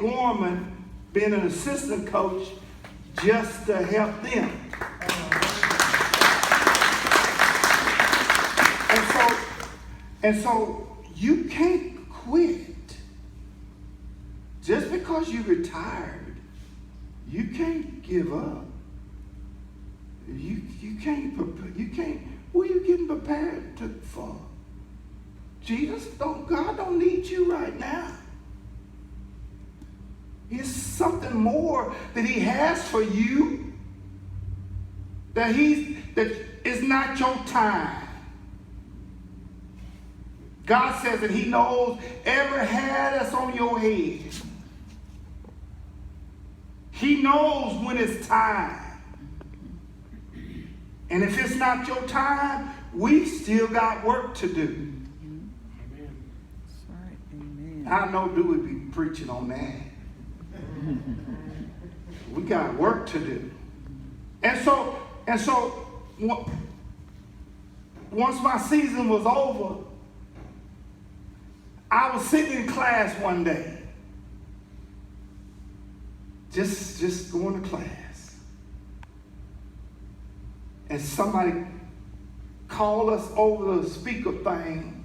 Gorman being an assistant coach just to help them. And so you can't quit. Just because you retired, you can't give up. You can't, what are you getting prepared for? God don't need you right now. It's something more that he has for you, that is not your time. God says that he knows every hair that's on your head. He knows when it's time. And if it's not your time, we still got work to do. Amen. That's right. Amen. I know Dewey be preaching on that. We got work to do. And so once my season was over, I was sitting in class one day, just going to class, and somebody called us over the speaker thing,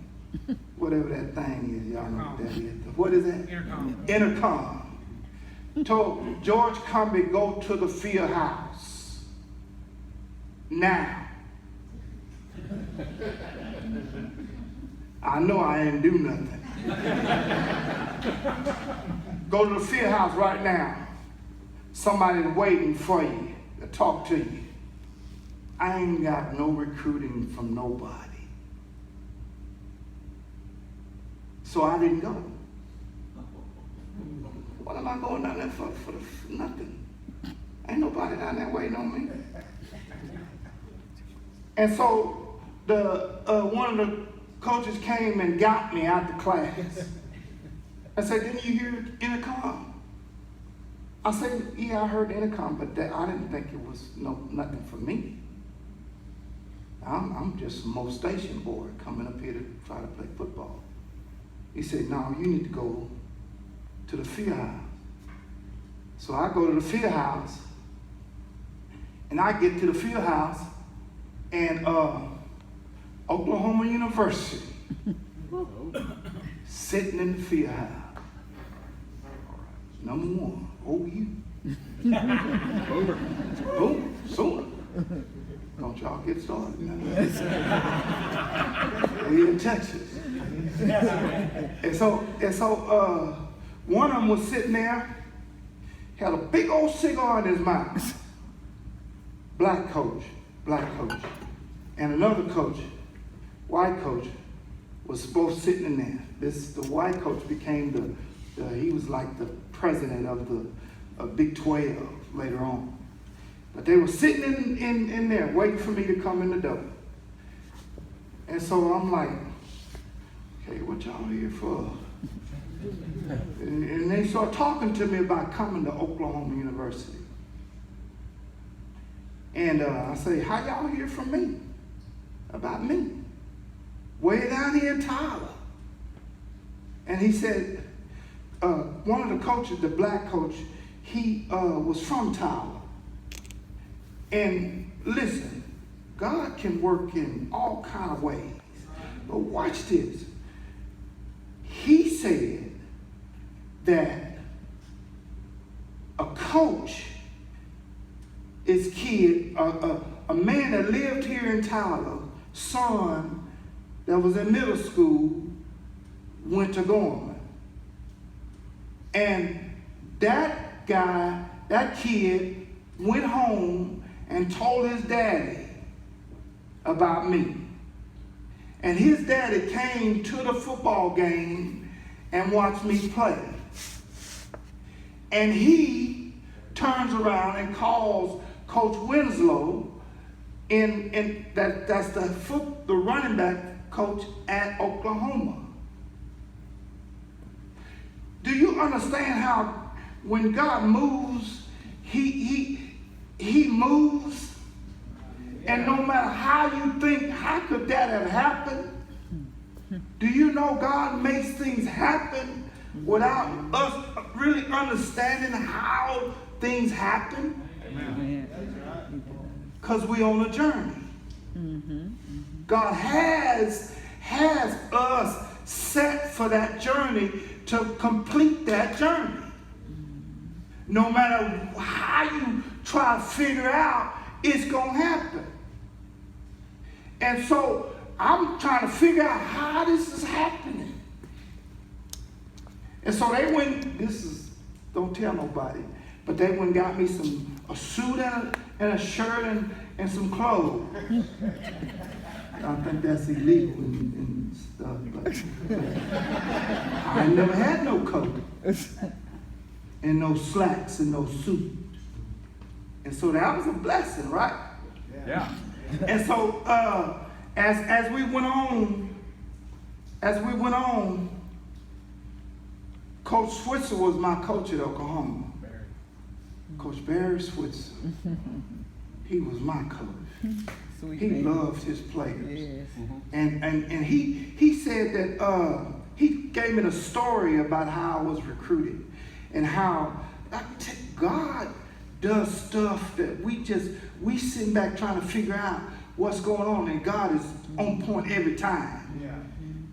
whatever that thing is, y'all know what that is. What is that? Intercom. Told George Cumbie, go to the field house now. I know I didn't do nothing. Go to the field house right now. Somebody's waiting for you to talk to you. I ain't got no recruiting from nobody. So I didn't go. What am I going down there for nothing? Ain't nobody down there waiting on me. And so one of the coaches came and got me out the class. I said, didn't you hear intercom? I said, yeah, I heard intercom, but I didn't think it was nothing for me. I'm just a Mo Station boy coming up here to try to play football. He said, no, you need to go to the field house. So I go to the field house, and I get to the field house, and Oklahoma University sitting in the field house. Number one, OU. Boom, sooner. Don't y'all get started now. We in Texas. And so one of them was sitting there, had a big old cigar in his mouth. Black coach. And another coach, white coach, was both sitting in there. The white coach became he was like the president of the Big 12 later on. But they were sitting in there waiting for me to come in the door. And so I'm like, hey, what y'all here for? And they started talking to me about coming to Oklahoma University. And I say, how y'all hear from me? About me. Way down here in Tyler. And he said, one of the coaches, the black coach, he was from Tyler. And listen, God can work in all kind of ways. But watch this. He said that a coach is a man that lived here in Tyler, son that was in middle school, went to Gorman. And that guy, that kid, went home and told his daddy about me. And his daddy came to the football game and watched me play. And he turns around and calls Coach Winslow, that's the running back coach at Oklahoma. Do you understand how when God moves, he moves? And no matter how you think, how could that have happened? Do you know God makes things happen without us really understanding how things happen, Amen. because we're on a journey. God has us set for that journey to complete that journey. No matter how you try to figure out, it's going to happen. And so I'm trying to figure out how this is happening. And so they went, don't tell nobody, but they went and got me a suit and a shirt and some clothes. I think that's illegal and stuff, but I never had no coat and no slacks and no suit. And so that was a blessing, right? Yeah. And so as we went on, Coach Switzer was my coach at Oklahoma. Coach Barry Switzer. He was my coach. Sweet He man. loved his players. Yes. And he said that he gave me the story about how I was recruited and how God does stuff that we sitting back trying to figure out what's going on, and God is on point every time. Yeah.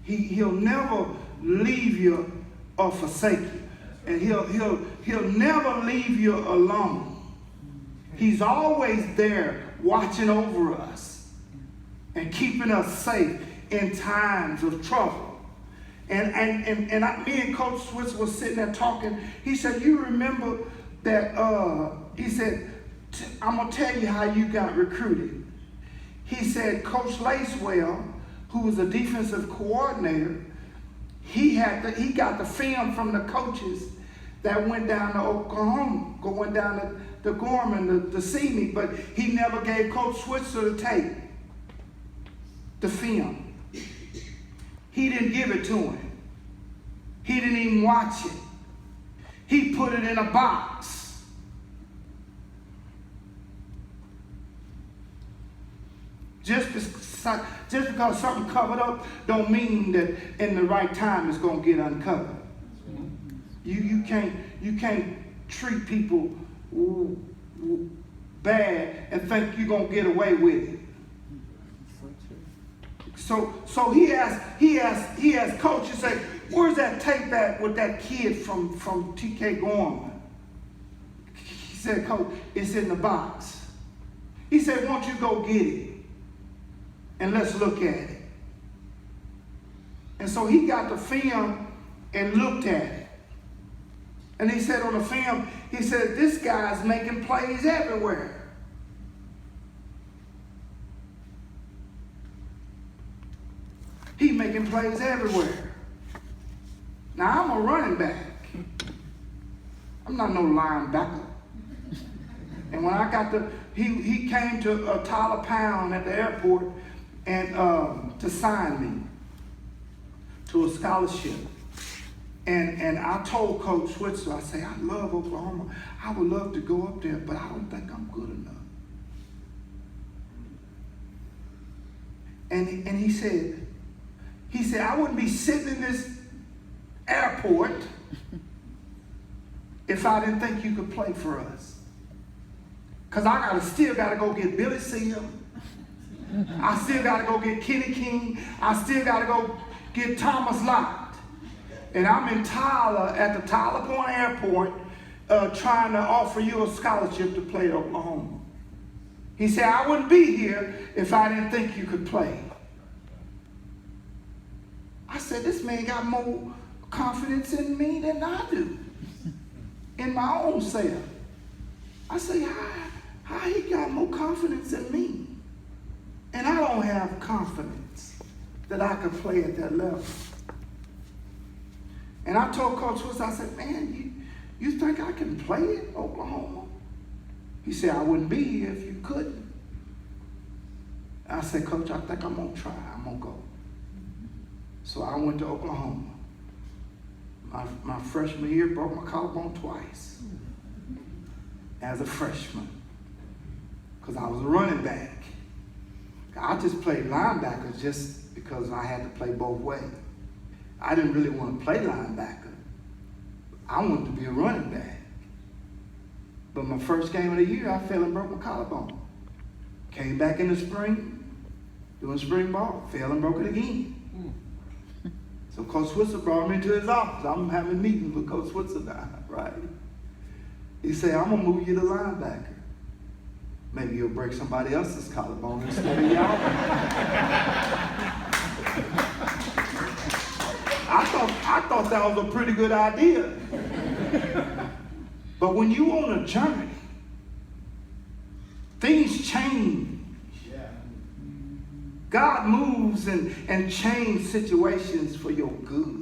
He'll never leave you or forsake you, and he'll never leave you alone. He's always there watching over us and keeping us safe in times of trouble. And me and Coach Switzer was sitting there talking. He said, you remember that, he said, I'm going to tell you how you got recruited. He said, Coach Lacewell, who was a defensive coordinator, he got the film from the coaches that went down to Oklahoma, going down to Gorman to see me, but he never gave Coach Switzer the tape, the film. He didn't give it to him. He didn't even watch it. He put it in a box. Just because something covered up don't mean that in the right time it's going to get uncovered. You can't treat people bad and think you're going to get away with it. So he asked Coach, he said, where's that tape at with that kid from TK Gorman? He said, Coach, it's in the box. He said, why don't you go get it and let's look at it. And so he got the film and looked at it. And he said on the film, he said, this guy's making plays everywhere. He's making plays everywhere. Now, I'm a running back. I'm not no linebacker. And when I got he came to Tyler Pound at the airport and to sign me to a scholarship. And I told Coach Switzer, I say, I love Oklahoma. I would love to go up there, but I don't think I'm good enough. And he said, I wouldn't be sitting in this airport if I didn't think you could play for us. Because I still got to go get Billy Seal. I still got to go get Kenny King. I still got to go get Thomas Lott. And I'm in Tyler at the Tyler Point Airport trying to offer you a scholarship to play at Oklahoma. He said, I wouldn't be here if I didn't think you could play. I said, this man got more confidence in me than I do, in my own self. I said, how he got more confidence in me? And I don't have confidence that I could play at that level. And I told Coach Switzer, I said, man, you think I can play at Oklahoma? He said, I wouldn't be here if you couldn't. I said, Coach, I think I'm going to try. I'm going to go. So I went to Oklahoma. My freshman year, broke my collarbone twice as a freshman because I was a running back. I just played linebacker just because I had to play both ways. I didn't really want to play linebacker I wanted to be a running back. But my first game of the year, I fell and broke my collarbone. Came back in the spring, doing spring ball, fell and broke it again. So Coach Switzer brought me into his office. I'm having meetings with Coach Switzer now, right? He said, I'm gonna move you to linebacker. Maybe you'll break somebody else's collarbone instead of y'all. I thought that was a pretty good idea. But when you on a journey, things change. God moves and changes situations for your good.